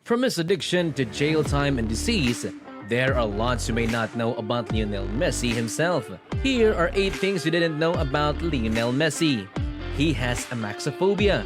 From his addiction to jail time and disease, there are lots you may not know about Lionel Messi himself. Here are 8 things you didn't know about Lionel Messi. He has amaxophobia.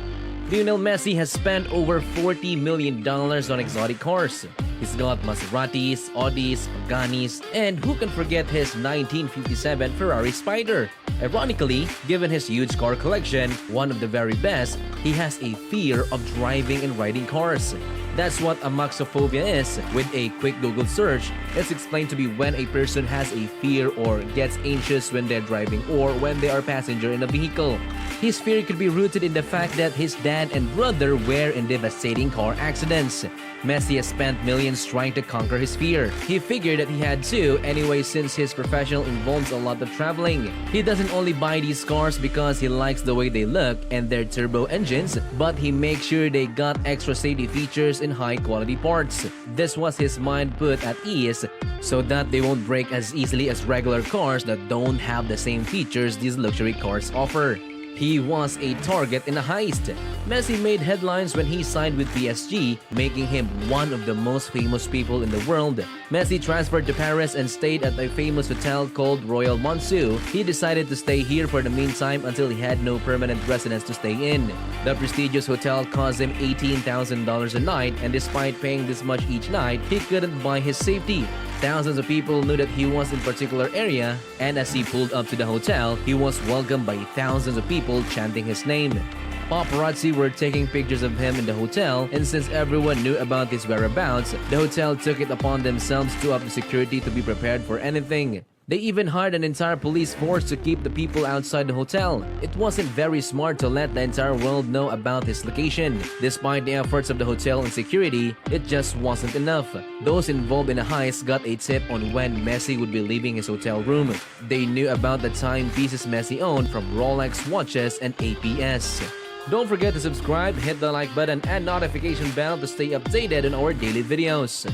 Lionel Messi has spent over $40 million on exotic cars. He's got Maseratis, Audis, Paganis, and who can forget his 1957 Ferrari Spider? Ironically, given his huge car collection, one of the very best, he has a fear of driving and riding cars. That's what amaxophobia is. With a quick Google search, it's explained to be when a person has a fear or gets anxious when they're driving or when they are passenger in a vehicle. His fear could be rooted in the fact that his dad and brother were in devastating car accidents. Messi has spent millions trying to conquer his fear. He figured that he had to anyway since his profession involves a lot of traveling. He doesn't only buy these cars because he likes the way they look and their turbo engines, but he makes sure they got extra safety features and high quality parts. This was his mind put at ease so that they won't break as easily as regular cars that don't have the same features these luxury cars offer. He was a target in a heist. Messi made headlines when he signed with PSG, making him one of the most famous people in the world. Messi transferred to Paris and stayed at a famous hotel called Royal Monceau. He decided to stay here for the meantime until he had no permanent residence to stay in. The prestigious hotel cost him $18,000 a night, and despite paying this much each night, he couldn't buy his safety. Thousands of people knew that he was in a particular area, and as he pulled up to the hotel, he was welcomed by thousands of people chanting his name. Paparazzi were taking pictures of him in the hotel, and since everyone knew about his whereabouts, the hotel took it upon themselves to up the security to be prepared for anything. They even hired an entire police force to keep the people outside the hotel. It wasn't very smart to let the entire world know about his location. Despite the efforts of the hotel and security, it just wasn't enough. Those involved in the heist got a tip on when Messi would be leaving his hotel room. They knew about the timepieces Messi owned from Rolex watches and APS. Don't forget to subscribe, hit the like button and notification bell to stay updated on our daily videos.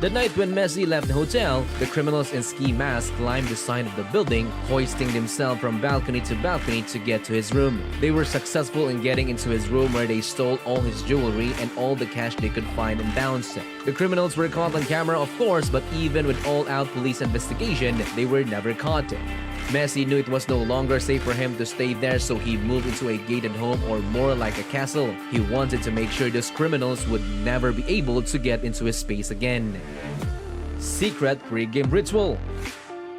The night when Messi left the hotel, the criminals in ski masks climbed the side of the building, hoisting themselves from balcony to balcony to get to his room. They were successful in getting into his room where they stole all his jewelry and all the cash they could find and bounced. The criminals were caught on camera, of course, but even with all-out police investigation, they were never caught. Messi knew it was no longer safe for him to stay there, so he moved into a gated home, or more like a castle. He wanted to make sure those criminals would never be able to get into his space again. Secret pre-game ritual.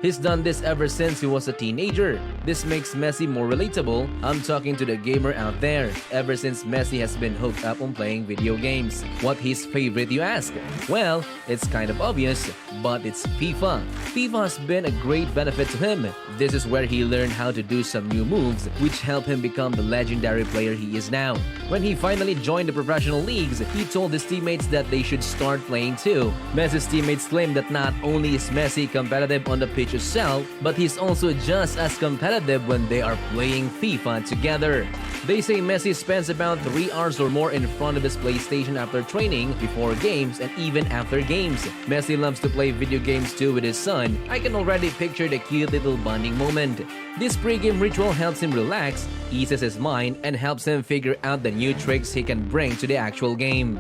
He's done this ever since he was a teenager. This makes Messi more relatable. I'm talking to the gamer out there. Ever since Messi has been hooked up on playing video games. What his favorite, you ask? Well, it's kind of obvious, but it's FIFA. FIFA has been a great benefit to him. This is where he learned how to do some new moves, which helped him become the legendary player he is now. When he finally joined the professional leagues, he told his teammates that they should start playing too. Messi's teammates claim that not only is Messi competitive on the pitch itself, but he's also just as competitive when they are playing FIFA together. They say Messi spends about 3 hours or more in front of his PlayStation after training, before games, and even after games. Messi loves to play video games too with his son. I can already picture the cute little bonding moment. This pre-game ritual helps him relax, eases his mind, and helps him figure out the new tricks he can bring to the actual game.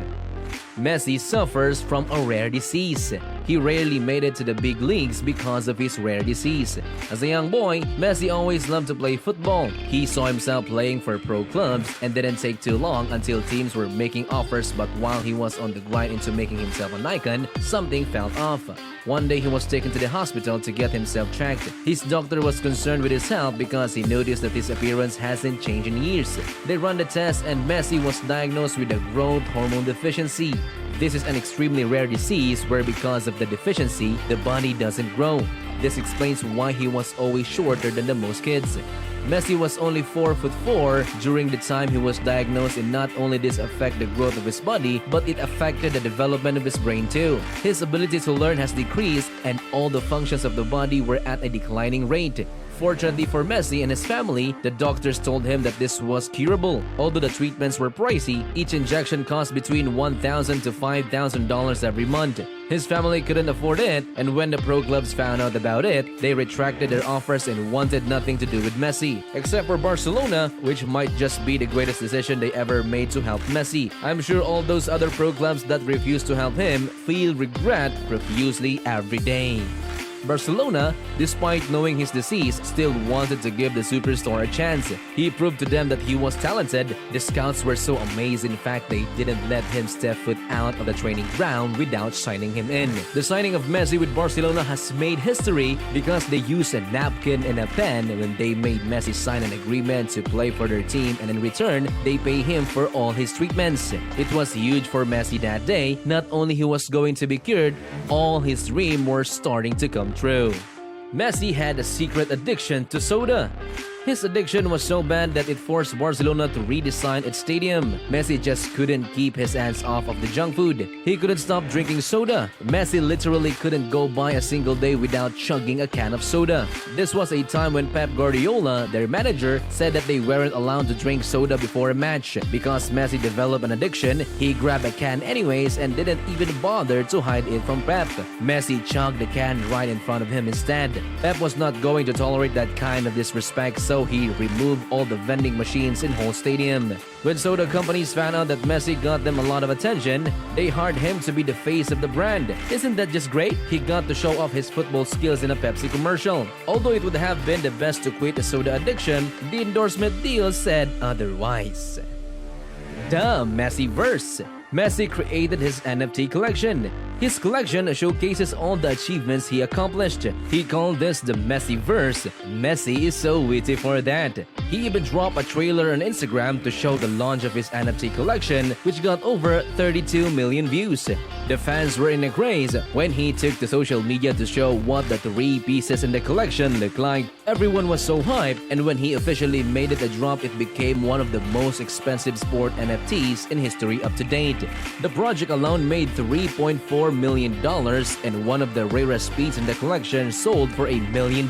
Messi suffers from a rare disease. He rarely made it to the big leagues because of his rare disease. As a young boy, Messi always loved to play football. He saw himself playing for pro clubs and didn't take too long until teams were making offers, but while he was on the grind into making himself an icon, something fell off. One day he was taken to the hospital to get himself checked. His doctor was concerned with his health because he noticed that his appearance hasn't changed in years. They ran the test and Messi was diagnosed with a growth hormone deficiency. This is an extremely rare disease where because of the deficiency, the body doesn't grow. This explains why he was always shorter than the most kids. Messi was only 4'4" during the time he was diagnosed, and not only did this affect the growth of his body, but it affected the development of his brain too. His ability to learn has decreased and all the functions of the body were at a declining rate. Fortunately for Messi and his family, the doctors told him that this was curable. Although the treatments were pricey, each injection cost between $1,000 to $5,000 every month. His family couldn't afford it, and when the pro clubs found out about it, they retracted their offers and wanted nothing to do with Messi. Except for Barcelona, which might just be the greatest decision they ever made to help Messi. I'm sure all those other pro clubs that refused to help him feel regret profusely every day. Barcelona, despite knowing his disease, still wanted to give the superstar a chance. He proved to them that he was talented. The scouts were so amazed, in fact, they didn't let him step foot out of the training ground without signing him in. The signing of Messi with Barcelona has made history because they used a napkin and a pen when they made Messi sign an agreement to play for their team, and in return, they pay him for all his treatments. It was huge for Messi that day. Not only he was going to be cured, all his dreams were starting to come true. Messi had a secret addiction to soda. His addiction was so bad that it forced Barcelona to redesign its stadium. Messi just couldn't keep his hands off of the junk food. He couldn't stop drinking soda. Messi literally couldn't go by a single day without chugging a can of soda. This was a time when Pep Guardiola, their manager, said that they weren't allowed to drink soda before a match. Because Messi developed an addiction, he grabbed a can anyways and didn't even bother to hide it from Pep. Messi chugged the can right in front of him instead. Pep was not going to tolerate that kind of disrespect, so he removed all the vending machines in whole stadium. When soda companies found out that Messi got them a lot of attention, they hired him to be the face of the brand. Isn't that just great? He got to show off his football skills in a Pepsi commercial. Although it would have been the best to quit the soda addiction, the endorsement deal said otherwise. The Messi-verse. Messi created his NFT collection. His collection showcases all the achievements he accomplished. He called this the Messi-verse. Messi is so witty for that. He even dropped a trailer on Instagram to show the launch of his NFT collection, which got over 32 million views. The fans were in a craze when he took to social media to show what the 3 pieces in the collection looked like. Everyone was so hyped, and when he officially made it a drop, it became one of the most expensive sport NFTs in history up to date. The project alone made $3.4 million, and one of the rarest pieces in the collection sold for $1 million.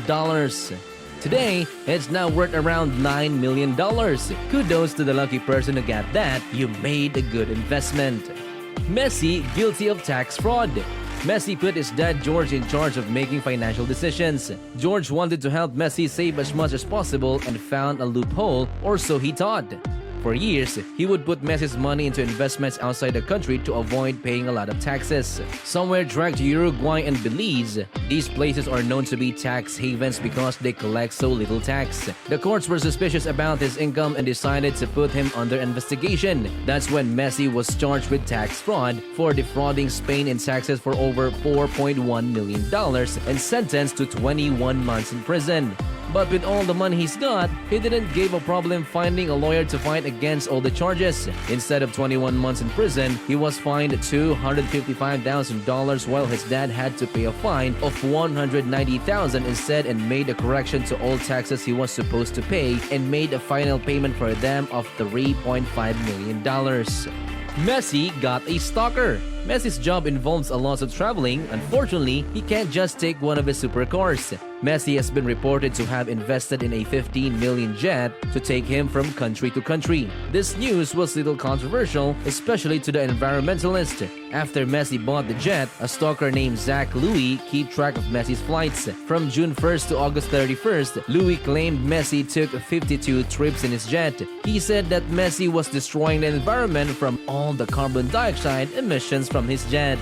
Today, it's now worth around $9 million. Kudos to the lucky person who got that. You made a good investment. Messi guilty of tax fraud. Messi put his dad George in charge of making financial decisions. George wanted to help Messi save as much as possible and found a loophole, or so he thought. For years, he would put Messi's money into investments outside the country to avoid paying a lot of taxes. Some were dragged to Uruguay and Belize. These places are known to be tax havens because they collect so little tax. The courts were suspicious about his income and decided to put him under investigation. That's when Messi was charged with tax fraud for defrauding Spain in taxes for over $4.1 million and sentenced to 21 months in prison. But with all the money he's got, he didn't give a problem finding a lawyer to fight against all the charges. Instead of 21 months in prison, he was fined $255,000 while his dad had to pay a fine of $190,000 instead, and made a correction to all taxes he was supposed to pay and made a final payment for them of $3.5 million. Messi got a stalker. Messi's job involves a lot of traveling. Unfortunately, he can't just take one of his supercars. Messi has been reported to have invested in a 15 million jet to take him from country to country. This news was little controversial, especially to the environmentalist. After Messi bought the jet, a stalker named Zach Louis kept track of Messi's flights. From June 1st to August 31st, Louis claimed Messi took 52 trips in his jet. He said that Messi was destroying the environment from all the carbon dioxide emissions from his jet.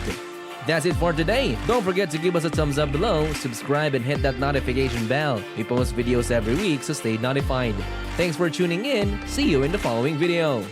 That's it for today. Don't forget to give us a thumbs up below, subscribe, and hit that notification bell. We post videos every week, so stay notified. Thanks for tuning in. See you in the following video.